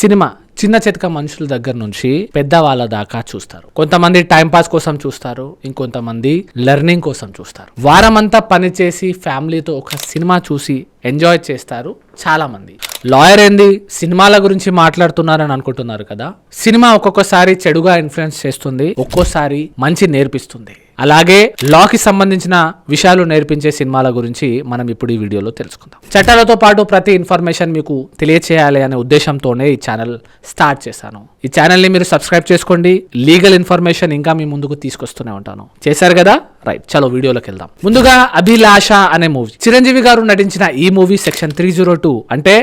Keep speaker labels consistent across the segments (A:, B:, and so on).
A: Cinema చిన్న చితక మనుషుల దగ్గర నుంచి పెద్దవాళ్ళ దాకా చూస్తారు. కొంతమంది టైం పాస్ కోసం చూస్తారు, ఇంకొంతమంది లెర్నింగ్ కోసం చూస్తారు. వారమంతా పనిచేసి ఫ్యామిలీతో ఒక సినిమా చూసి ఎంజాయ్ చేస్తారు చాలా మంది. లాయర్ ఏంది సినిమాల గురించి మాట్లాడుతున్నారని అనుకుంటున్నారు కదా. సినిమా ఒక్కొక్కసారి చెడుగా ఇన్ఫ్లుయెన్స్ చేస్తుంది, ఒక్కోసారి మంచి నేర్పిస్తుంది. అలాగే లాకి సంబంధించిన విషయాలు నేర్పించే సినిమాల గురించి మనం ఇప్పుడు ఈ వీడియోలో తెలుసుకుందాం. చట్టాలతో పాటు ప్రతి ఇన్ఫర్మేషన్ మీకు తెలియచేయాలి అనే ఉద్దేశంతోనే ఈ ఛానల్ స్టార్ట్ చేశాను. ఈ ఛానల్ని మీరు సబ్స్క్రైబ్ చేసుకోండి. లీగల్ ఇన్ఫర్మేషన్ ఇంకా మీ ముందుకు తీసుకొస్తూనే ఉంటాను. చేశారు కదా, రైట్, చలో వీడియోలోకి వెళ్దాం. ముందుగా అభిలాష అనే మూవీ. చిరంజీవి గారు నటించిన ఈ మూవీ సెక్షన్ 302 అంటే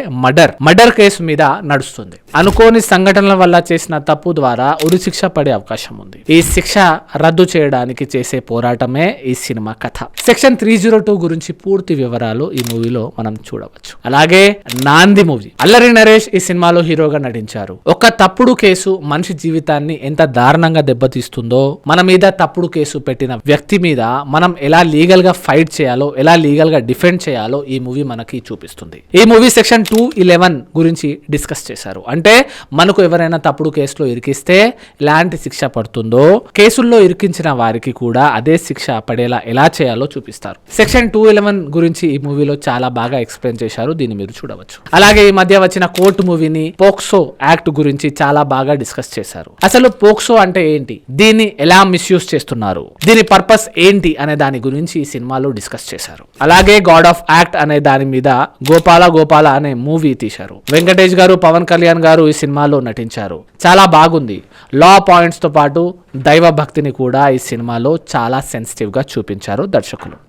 A: మర్డర్ కేసు మీద నడుస్తుంది. అనుకోని సంఘటనల వల్ల చేసిన తప్పు ద్వారా ఉరిశిక్ష పడే అవకాశం ఉంది. ఈ శిక్ష రద్దు చేయడానికి చేసే పోరాటమే ఈ సినిమా కథ. సెక్షన్ 302 గురించి పూర్తి వివరాలు ఈ మూవీలో మనం చూడవచ్చు. అలాగే నాంది మూవీ. అల్లరి నరేష్ ఈ సినిమాలో హీరోగా నటించారు. ఒక తప్పుడు కేసు మనిషి జీవితాన్ని ఎంత దారుణంగా దెబ్బతీస్తుందో, మన మీద తప్పుడు కేసు పెట్టిన వ్యక్తి మీద మనం ఎలా లీగల్ గా ఫైట్ చేయాలో, ఎలా లీగల్ గా డిఫెండ్ చేయాలో ఈ మూవీ మనకి చూపిస్తుంది. ఈ మూవీ సెక్షన్ 211 గురించి డిస్కస్ చేశారు. అంటే మనకు ఎవరైనా తప్పుడు కేసులో ఇరికిస్తే ఎలాంటి శిక్ష పడుతుందో, కేసుల్లో ఇరికించిన వారికి కూడా అదే శిక్ష పడేలా ఎలా చేయాలో చూపిస్తారు. సెక్షన్ 211 గురించి ఈ మూవీలో చాలా బాగా ఎక్స్ప్లెయిన్ చేశారు. దీన్ని మీరు చూడవచ్చు. అలాగే ఈ మధ్య వచ్చిన కోర్టు మూవీని పోక్సో యాక్ట్ గురించి చాలా బాగా డిస్కస్ చేశారు. అసలు పోక్సో అంటే ఏంటి, దీన్ని ఎలా మిస్యూజ్ చేస్తున్నారు, దీని పర్పస్ ఏంటి అనే దాని గురించి ఈ సినిమాలో డిస్కస్ చేశారు. అలాగే గాడ్ ఆఫ్ యాక్ట్ అనే దాని మీద గోపాల అనే మూవీ తీశారు. వెంకటేష్ గారు, పవన్ కళ్యాణ్ గారు ఈ సినిమాలో నటించారు. చాలా బాగుంది. లా పాయింట్స్ తో పాటు దైవ భక్తిని కూడా ఈ సినిమాలో చాలా సెన్సిటివ్ గా చూపించారు దర్శకులు.